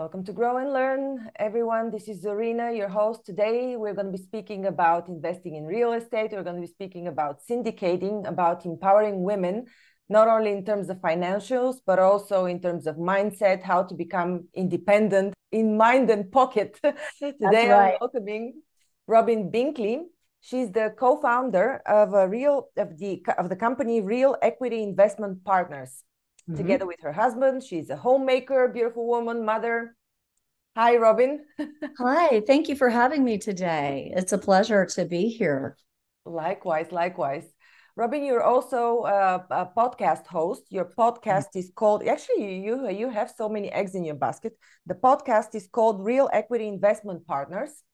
Welcome to Grow and Learn, everyone. This is Zorina, your host. Today, we're going to be speaking about investing in real estate. We're going to be speaking about syndicating, about empowering women, not only in terms of financials, but also in terms of mindset, how to become independent in mind and pocket. That's Today, I'm right. welcoming Robin Binkley. She's the co-founder of the company Real Equity Investment Partners. Together Mhm. with her husband. She's a homemaker, beautiful woman, mother. Hi, Robin. Hi, thank you for having me today. It's a pleasure to be here. Likewise, likewise. Robin, you're also a podcast host. Your podcast is called, actually, you have so many eggs in your basket. The podcast is called Real Equity Investment Partners.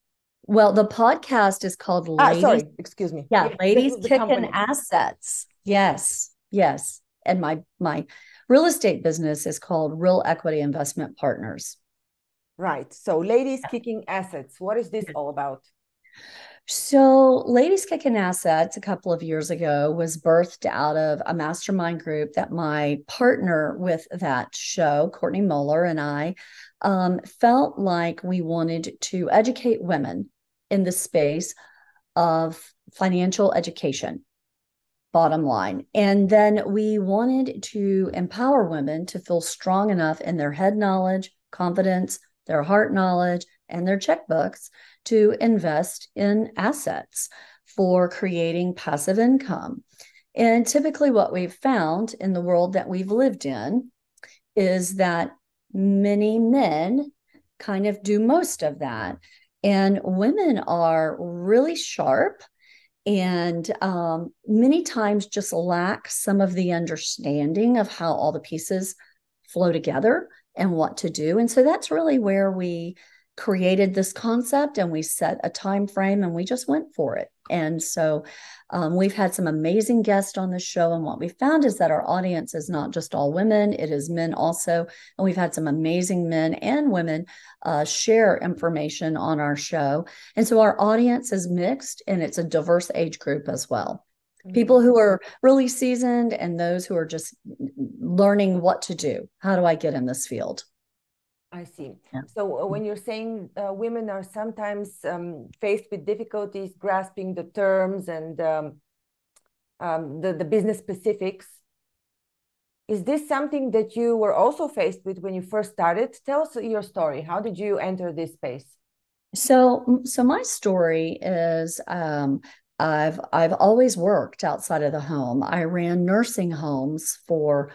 Well, the podcast is called Ladies. Sorry, excuse me. Yeah, Yeah, this Ladies was the Kicking company. Assets. Yes, yes. And my real estate business is called Real Equity Investment Partners. Right. So, ladies kicking assets. What is this all about? So, Ladies Kicking Assets a couple of years ago was birthed out of a mastermind group that my partner with that show, Courtney Moeller, and I felt like we wanted to educate women in the space of financial education, bottom line. And then we wanted to empower women to feel strong enough in their head knowledge, confidence, their heart knowledge, and their checkbooks to invest in assets for creating passive income. And typically, what we've found in the world that we've lived in is that many men kind of do most of that. And women are really sharp and many times just lack some of the understanding of how all the pieces flow together and what to do. And so that's really where we created this concept, and we set a time frame and we just went for it. And so we've had some amazing guests on the show, and what we found is that our audience is not just all women, it is men also. And we've had some amazing men and women share information on our show. And so our audience is mixed, and it's a diverse age group as well. People who are really seasoned and those who are just learning what to do. How do I get in this field? I see. Yeah. So when you're saying women are sometimes faced with difficulties grasping the terms and the business specifics, is this something that you were also faced with when you first started? Tell us your story. How did you enter this space? So my story is I've always worked outside of the home. I ran nursing homes for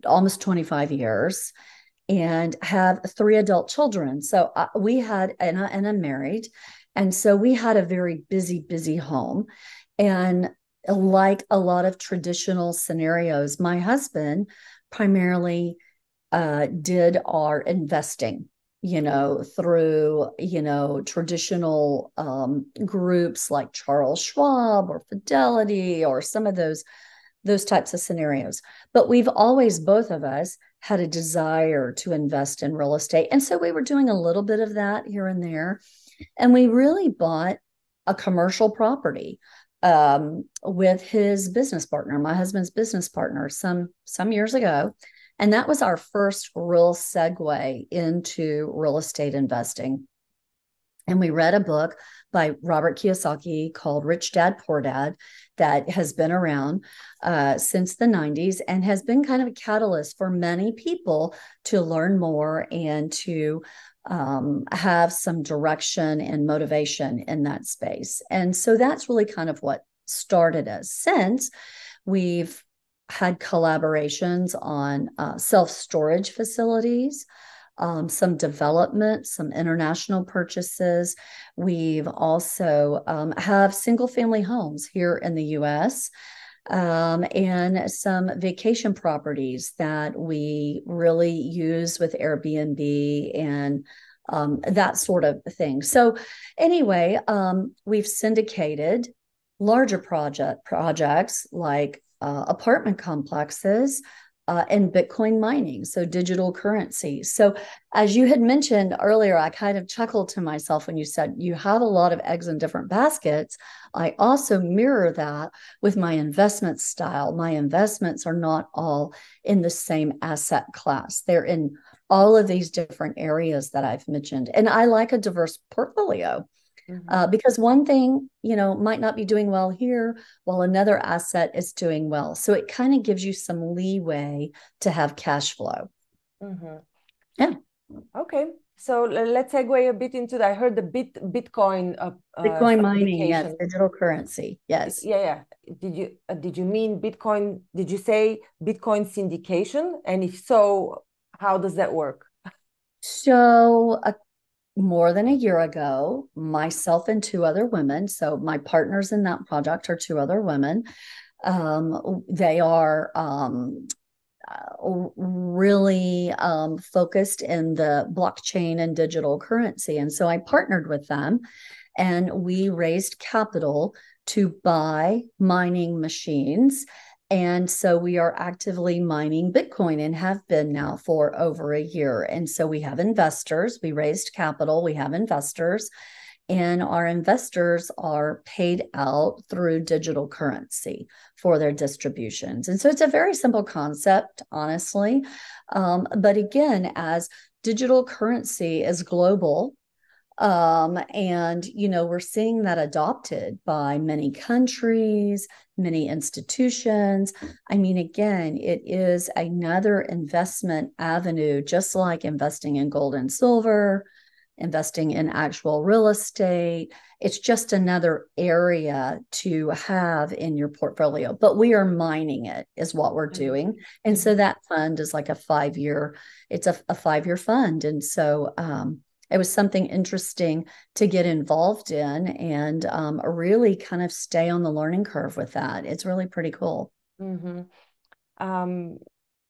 almost 25 years and have three adult children. So we had, and I'm married. And so we had a very busy home. And like a lot of traditional scenarios, my husband primarily did our investing, through, traditional groups like Charles Schwab or Fidelity or some of those types of scenarios. But we've always, both of us, had a desire to invest in real estate. And so we were doing a little bit of that here and there. And we really bought a commercial property with his business partner, my husband's business partner, some years ago. And that was our first real segue into real estate investing. And we read a book by Robert Kiyosaki called Rich Dad, Poor Dad that has been around since the 90s and has been kind of a catalyst for many people to learn more and to have some direction and motivation in that space. And so that's really kind of what started us. Since we've had collaborations on self-storage facilities, some development, some international purchases. We've also have single family homes here in the US, and some vacation properties that we really use with Airbnb and that sort of thing. So anyway, we've syndicated larger projects like apartment complexes and Bitcoin mining, so digital currency. So, as you had mentioned earlier, I kind of chuckled to myself when you said you have a lot of eggs in different baskets. I also mirror that with my investment style. My investments are not all in the same asset class, they're in all of these different areas that I've mentioned. And I like a diverse portfolio. Because one thing, might not be doing well here while another asset is doing well. So it kind of gives you some leeway to have cash flow. Yeah. Okay. So let's segue a bit into that. I heard the Bitcoin Bitcoin mining, yes, syndication. digital currency, yes. Yeah. Did you mean Bitcoin? Did you say Bitcoin syndication? And if so, how does that work? So more than a year ago, myself and two other women, so my partners in that project are two other women. They are really focused in the blockchain and digital currency. And so I partnered with them and we raised capital to buy mining machines. And so we are actively mining Bitcoin and have been now for over a year. And so we have investors, we raised capital, we have investors, and our investors are paid out through digital currency for their distributions. And so it's a very simple concept, honestly. But again, as digital currency is global, and we're seeing that adopted by many countries, many institutions. I mean, again, it is another investment avenue, just like investing in gold and silver, investing in actual real estate. It's just another area to have in your portfolio, but we are mining it is what we're doing. And so that fund is like it's a 5-year fund. And so it was something interesting to get involved in and really kind of stay on the learning curve with that. It's really pretty cool.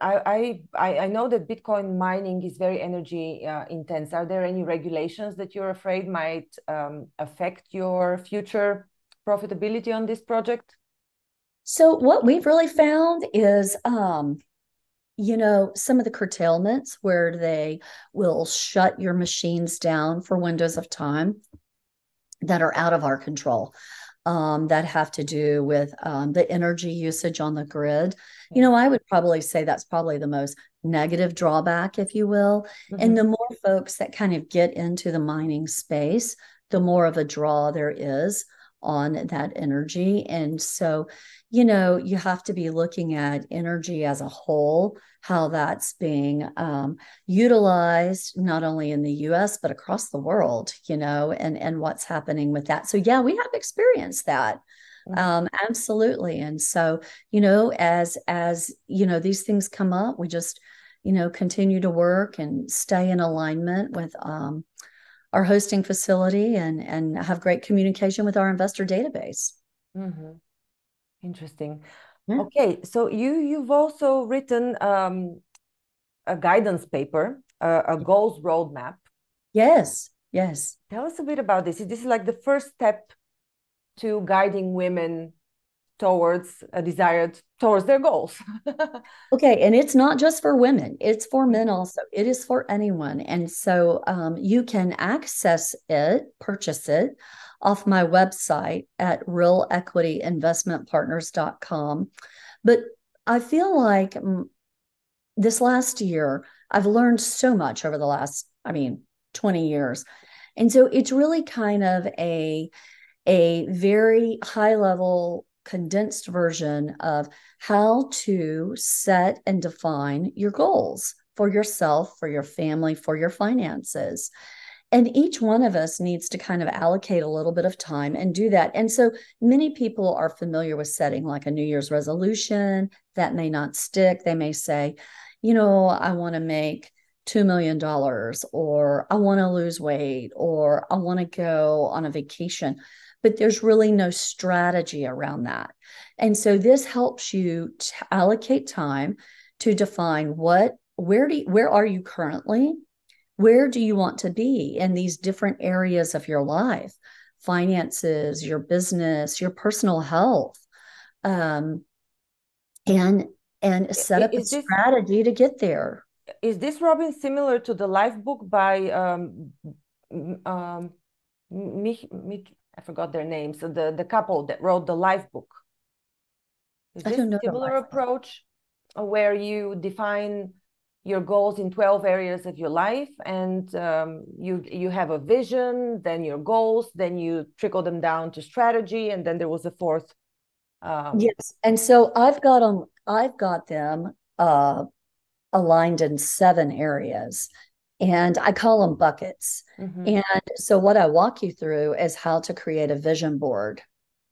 I know that Bitcoin mining is very energy intense. Are there any regulations that you're afraid might affect your future profitability on this project? So what we've really found is, some of the curtailments where they will shut your machines down for windows of time that are out of our control. That have to do with the energy usage on the grid. I would probably say that's probably the most negative drawback, if you will. And the more folks that kind of get into the mining space, the more of a draw there is on that energy. And so, you have to be looking at energy as a whole, how that's being utilized, not only in the US, but across the world, and what's happening with that. So, yeah, we have experienced that. Absolutely. And so, as these things come up, we just, continue to work and stay in alignment with our hosting facility and have great communication with our investor database. Interesting. Yeah. Okay, so you've also written a guidance paper, a goals roadmap. Yes. Tell us a bit about this. This is like the first step to guiding women towards their goals. Okay, and it's not just for women, it's for men also. It is for anyone. And so you can purchase it off my website at realequityinvestmentpartners.com. But I feel like this last year, I've learned so much over the last, 20 years. And so it's really kind of a very high level condensed version of how to set and define your goals for yourself, for your family, for your finances. And each one of us needs to kind of allocate a little bit of time and do that. And so many people are familiar with setting like a New Year's resolution that may not stick. They may say, I want to make $2 million, or I want to lose weight, or I want to go on a vacation. But there's really no strategy around that. And so this helps you to allocate time to define where are you currently? Where do you want to be in these different areas of your life? Finances, your business, your personal health. And set up a strategy to get there. Is this, Robin, similar to the life book by I forgot their names, so the couple that wrote the life book? Is this a similar approach where you define your goals in 12 areas of your life, and you have a vision, then your goals, then you trickle them down to strategy, and then there was a fourth. Yes, and so I've got them aligned in 7 areas, and I call them buckets. Mm-hmm. And so what I walk you through is how to create a vision board,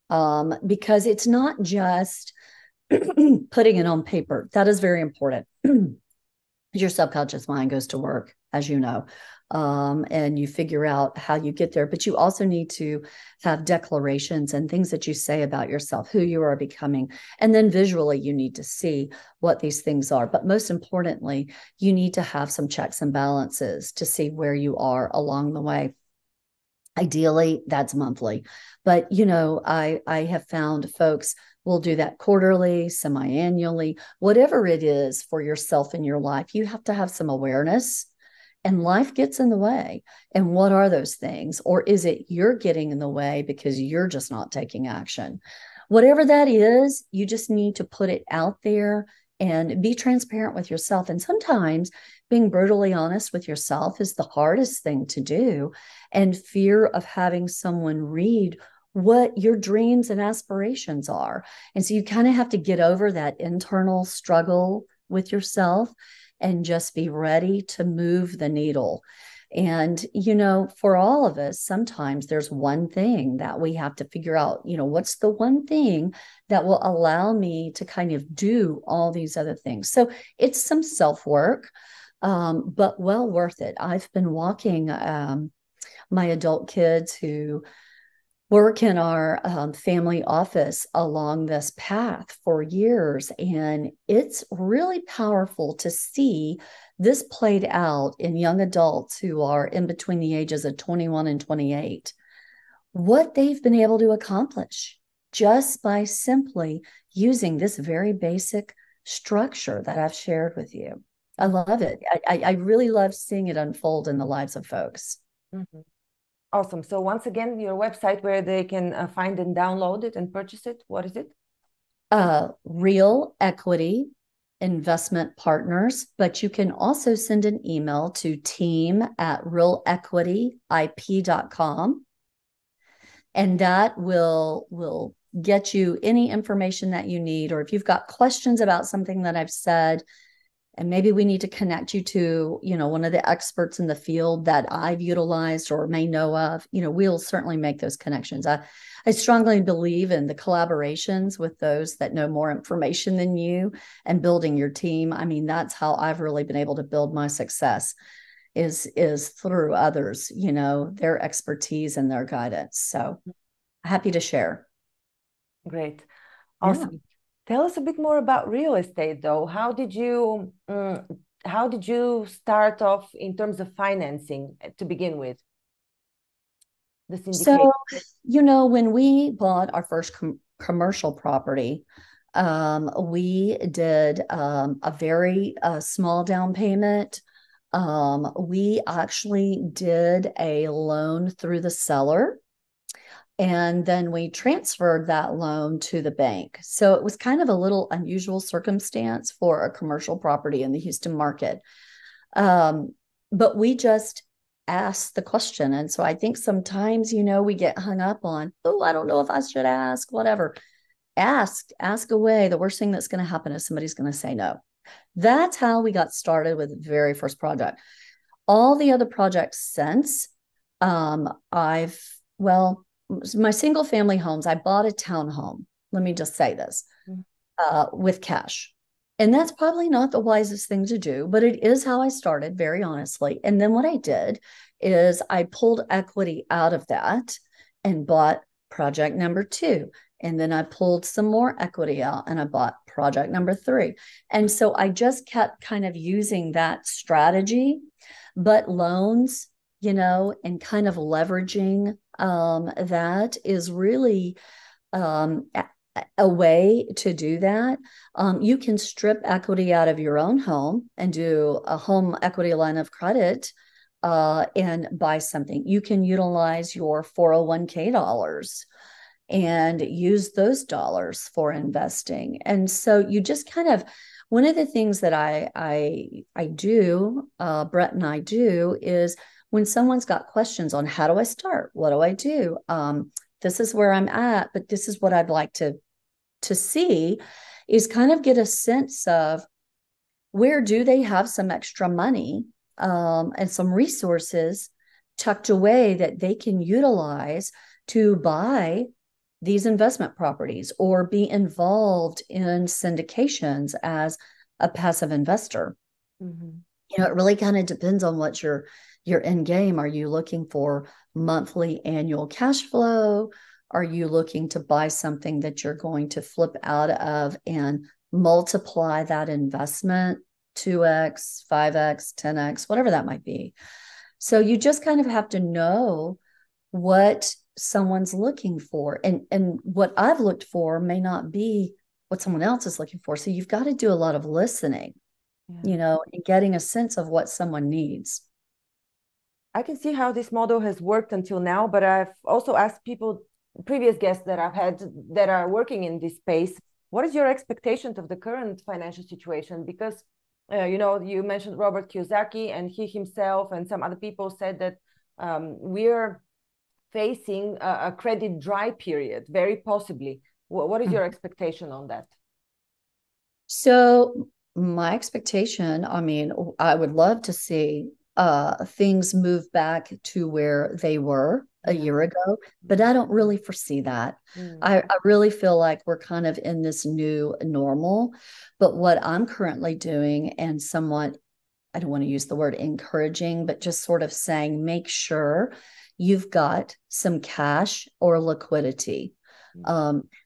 because it's not just putting it on paper. That is very important. Your subconscious mind goes to work, as you know, and you figure out how you get there. But you also need to have declarations and things that you say about yourself, who you are becoming. And then visually, you need to see what these things are. But most importantly, you need to have some checks and balances to see where you are along the way. Ideally, that's monthly. But, I have found folks will do that quarterly, semi-annually, whatever it is for yourself in your life. You have to have some awareness, and life gets in the way. And what are those things? Or is it you're getting in the way because you're just not taking action? Whatever that is, you just need to put it out there and be transparent with yourself. And sometimes being brutally honest with yourself is the hardest thing to do. And fear of having someone read what your dreams and aspirations are. And so you kind of have to get over that internal struggle with yourself and just be ready to move the needle. And, for all of us, sometimes there's one thing that we have to figure out, what's the one thing that will allow me to kind of do all these other things. So it's some self-work, but well worth it. I've been walking my adult kids who work in our family office along this path for years. And it's really powerful to see this played out in young adults who are in between the ages of 21 and 28, what they've been able to accomplish just by simply using this very basic structure that I've shared with you. I love it. I really love seeing it unfold in the lives of folks. Mm-hmm. Awesome. So once again, your website where they can find and download it and purchase it. What is it? Real Equity Investment Partners, but you can also send an email to team@realequityip.com. And that will get you any information that you need, or if you've got questions about something that I've said, and maybe we need to connect you to, one of the experts in the field that I've utilized or may know of, we'll certainly make those connections. I strongly believe in the collaborations with those that know more information than you and building your team. I mean, that's how I've really been able to build my success is through others, their expertise and their guidance. So happy to share. Great. Awesome. Yeah. Tell us a bit more about real estate, though. How did you start off in terms of financing to begin with? The syndication. So, when we bought our first commercial property, we did a very small down payment. We actually did a loan through the seller. And then we transferred that loan to the bank. So it was kind of a little unusual circumstance for a commercial property in the Houston market. But we just asked the question. And so I think sometimes, we get hung up on, I don't know if I should ask, whatever. Ask away. The worst thing that's going to happen is somebody's going to say no. That's how we got started with the very first project. All the other projects since, my single family homes, I bought a townhome. Let me just say this, with cash. And that's probably not the wisest thing to do, but it is how I started, very honestly. And then what I did is I pulled equity out of that and bought project number 2. And then I pulled some more equity out and I bought project number 3. And so I just kept kind of using that strategy, but loans, and kind of leveraging that is really a way to do that. You can strip equity out of your own home and do a home equity line of credit and buy something. You can utilize your 401k dollars and use those dollars for investing. And so you just kind of one of the things that I do, Brett and I do, is when someone's got questions on how do I start, what do I do, this is where I'm at, but this is what I'd like to see, is kind of get a sense of where do they have some extra money, and some resources tucked away that they can utilize to buy these investment properties or be involved in syndications as a passive investor. Mm-hmm. It really kind of depends on what your end game. Are you looking for monthly annual cash flow? Are you looking to buy something that you're going to flip out of and multiply that investment 2x, 5x, 10x, whatever that might be? So you just kind of have to know what someone's looking for. And what I've looked for may not be what someone else is looking for. So you've got to do a lot of listening, and getting a sense of what someone needs. I can see how this model has worked until now, but I've also asked people, previous guests that I've had that are working in this space, what is your expectation of the current financial situation? Because, you mentioned Robert Kiyosaki, and he himself and some other people said that we're facing a credit dry period, very possibly. What is your expectation on that? So my expectation, I mean, I would love to see things move back to where they were a year ago, but I don't really foresee that. I really feel like we're kind of in this new normal. But what I'm currently doing, and somewhat, I don't want to use the word encouraging, but just sort of saying, make sure you've got some cash or liquidity.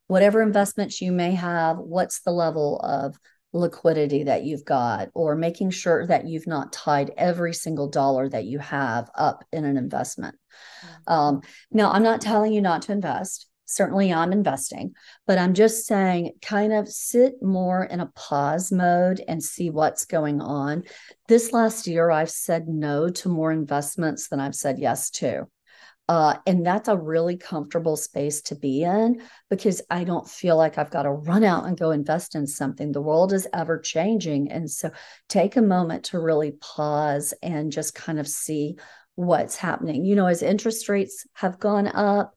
Whatever investments you may have, what's the level of liquidity that you've got, or making sure that you've not tied every single dollar that you have up in an investment. Now, I'm not telling you not to invest. Certainly I'm investing, but I'm just saying kind of sit more in a pause mode and see what's going on. This last year, I've said no to more investments than I've said yes to. And that's a really comfortable space to be in, because I don't feel like I've got to run out and go invest in something. The world is ever changing. And so take a moment to really pause and just kind of see what's happening. As interest rates have gone up,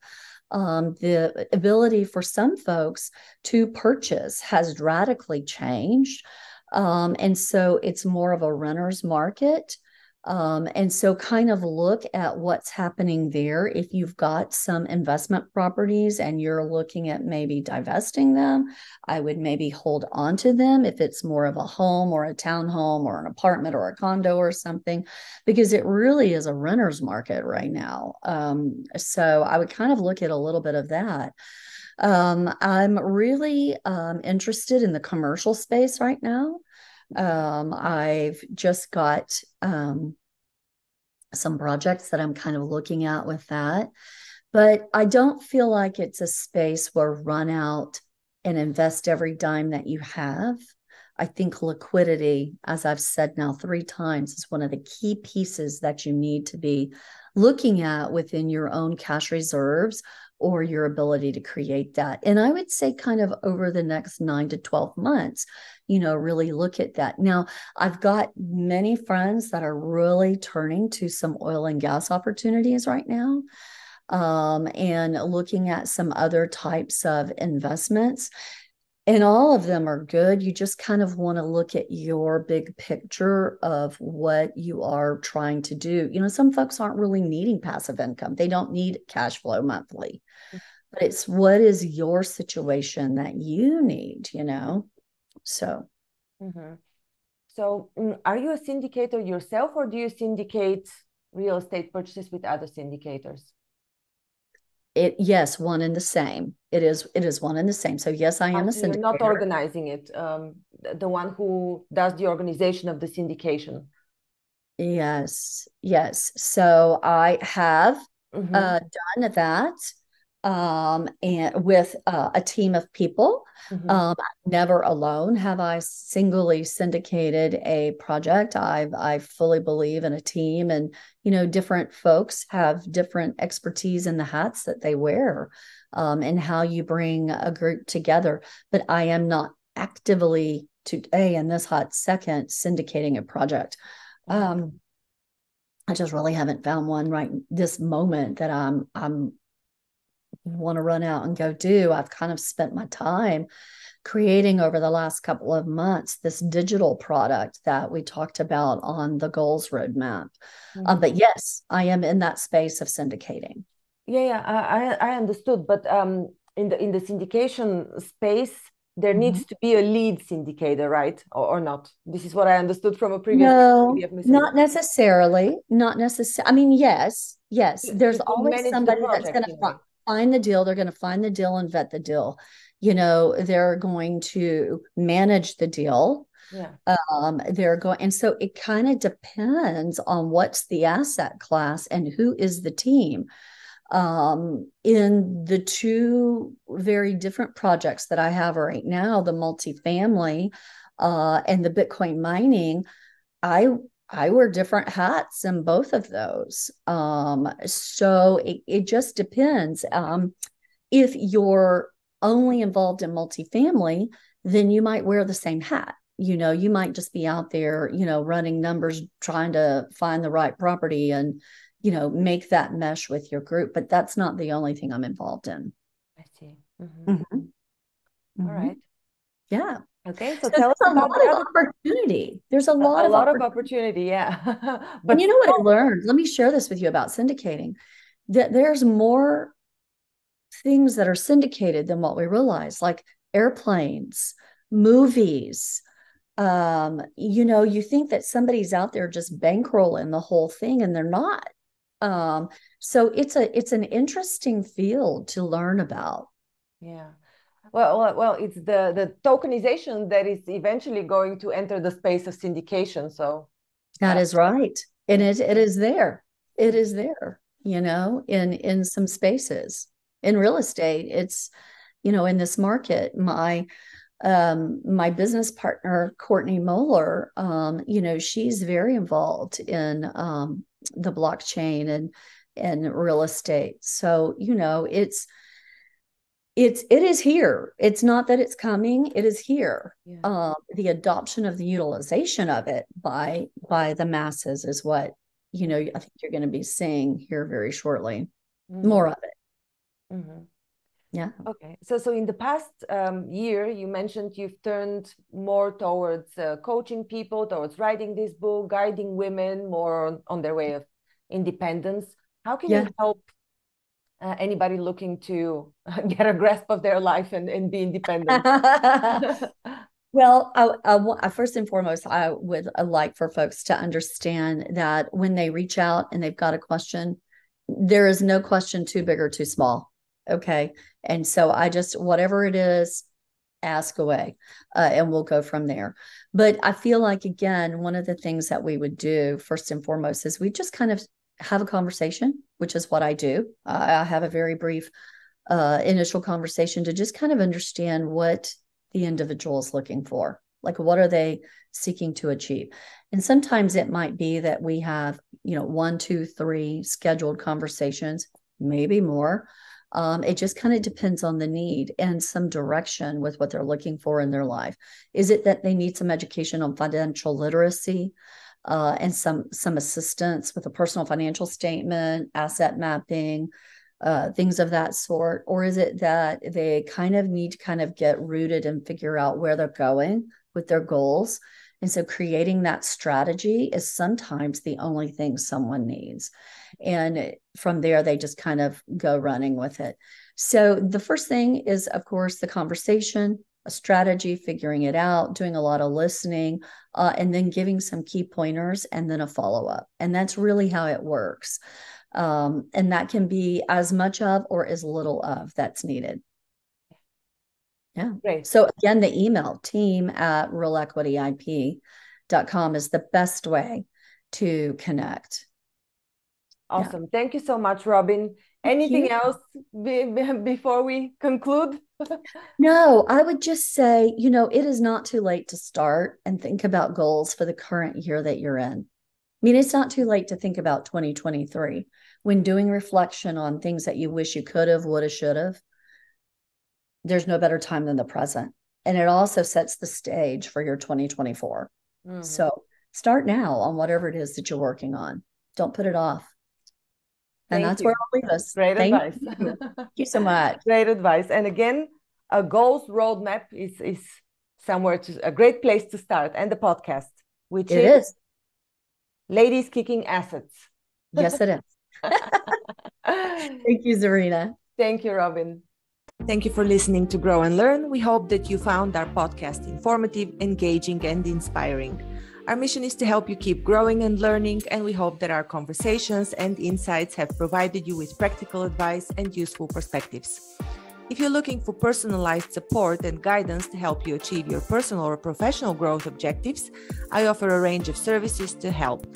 the ability for some folks to purchase has radically changed. And so it's more of a renter's market. And so kind of look at what's happening there. If you've got some investment properties and you're looking at maybe divesting them, I would maybe hold on to them if it's more of a home or a townhome or an apartment or a condo or something, because it really is a renter's market right now. So I would kind of look at a little bit of that. I'm really interested in the commercial space right now. I've just got some projects that I'm kind of looking at with that, but I don't feel like it's a space where run out and invest every dime that you have. I think liquidity, as I've said now 3 times, is one of the key pieces that you need to be looking at within your own cash reserves or your ability to create that. And I would say kind of over the next 9 to 12 months, really look at that. Now, I've got many friends that are really turning to some oil and gas opportunities right now, and looking at some other types of investments. And all of them are good. You just kind of want to look at your big picture of what you are trying to do. Some folks aren't really needing passive income. They don't need cash flow monthly, but it's what is your situation that you need, So. Mm-hmm. So are you a syndicator yourself, or do you syndicate real estate purchases with other syndicators? Yes, one and the same. It is one and the same. So yes, I am a syndicator. You're not organizing it, the one who does the organization of the syndication. Yes. So I have done that, and with a team of people. Never alone have I singly syndicated a project. I fully believe in a team, and different folks have different expertise in the hats that they wear, and how you bring a group together. But I am not actively today in this hot second syndicating a project. I just really haven't found one right this moment that I'm want to run out and go do. I've kind of spent my time creating over the last couple of months this digital product that we talked about on the goals roadmap. But yes, I am in that space of syndicating. Yeah, I understood. But in the syndication space, there needs to be a lead syndicator, right? Or not? This is what I understood from a previous. No, not necessarily. Not necessarily. I mean, yes. There's always somebody that's going to find the deal. They're going to find the deal and vet the deal. They're going to manage the deal. Yeah. They're going, and so it kind of depends on what's the asset class and who is the team. In the two very different projects that I have right now, the multifamily and the Bitcoin mining, I wear different hats in both of those. So it just depends. If you're only involved in multifamily, then you might wear the same hat. You might just be out there, running numbers, trying to find the right property and, make that mesh with your group. But that's not the only thing I'm involved in. I see. All right. Yeah. Okay. So tell us about the other opportunity. There's a lot of opportunity. Yeah. But you know what I learned? Let me share this with you about syndicating. That there's more things that are syndicated than what we realize, like airplanes, movies. You think that somebody's out there just bankrolling the whole thing, and they're not. So it's an interesting field to learn about. Yeah. Well, it's the tokenization that is eventually going to enter the space of syndication. So that is right. And it is there. It is there, in some spaces. In real estate, it's, in this market, my business partner, Courtney Moeller, she's very involved in the blockchain and real estate. So, it is here. It's not that it's coming, it is here. Yeah. The adoption of the utilization of it by the masses is what, I think you're going to be seeing here very shortly. More of it. Yeah. Okay. So in the past year, you mentioned you've turned more towards coaching people, towards writing this book, guiding women more on their way of independence. How can you help anybody looking to get a grasp of their life and be independent? Well, I first and foremost, I would like for folks to understand that when they reach out and they've got a question, there is no question too big or too small. Okay. And so whatever it is, ask away, and we'll go from there. But I feel like, again, one of the things that we would do first and foremost is we just kind of have a conversation, which is what I do. I have a very brief initial conversation to just kind of understand what the individual is looking for. Like, what are they seeking to achieve? And sometimes it might be that we have, 1, 2, 3 scheduled conversations, maybe more. It just kind of depends on the need and some direction with what they're looking for in their life. Is it that they need some education on financial literacy and some assistance with a personal financial statement, asset mapping, things of that sort? Or is it that they kind of need to kind of get rooted and figure out where they're going with their goals? And so creating that strategy is sometimes the only thing someone needs. And from there, they just kind of go running with it. So the first thing is, of course, the conversation, a strategy, figuring it out, doing a lot of listening, and then giving some key pointers and then a follow-up. And that's really how it works. And that can be as much of or as little of that's needed. Yeah. Great. So again, the email team@realequityip.com is the best way to connect. Awesome. Yeah. Thank you so much, Robin. Anything else before we conclude? No, I would just say, it is not too late to start and think about goals for the current year that you're in. I mean, it's not too late to think about 2023 when doing reflection on things that you wish you could have, would have, should have. There's no better time than the present. And it also sets the stage for your 2024. So start now on whatever it is that you're working on. Don't put it off. And that's where I'll leave us. Great advice. Thank you so much. Great advice. And again, a goals roadmap is somewhere a great place to start, and the podcast, which is Ladies Kicking Assets. Yes, it is. Thank you, Zarina. Thank you, Robin. Thank you for listening to Grow and Learn. We hope that you found our podcast informative, engaging, and inspiring. Our mission is to help you keep growing and learning, and we hope that our conversations and insights have provided you with practical advice and useful perspectives. If you're looking for personalized support and guidance to help you achieve your personal or professional growth objectives, I offer a range of services to help.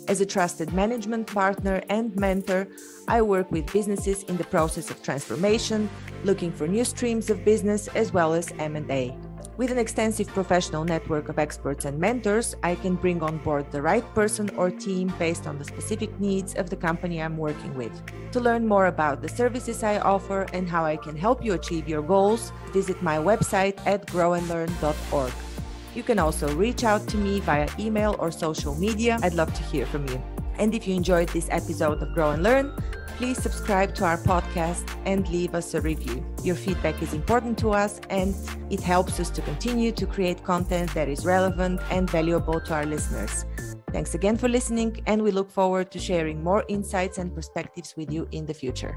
As a trusted management partner and mentor, I work with businesses in the process of transformation, looking for new streams of business, as well as M&A. With an extensive professional network of experts and mentors, I can bring on board the right person or team based on the specific needs of the company I'm working with. To learn more about the services I offer and how I can help you achieve your goals, visit my website at grownlearn.org. You can also reach out to me via email or social media. I'd love to hear from you. And if you enjoyed this episode of Grow and Learn, please subscribe to our podcast and leave us a review. Your feedback is important to us, and it helps us to continue to create content that is relevant and valuable to our listeners. Thanks again for listening, and we look forward to sharing more insights and perspectives with you in the future.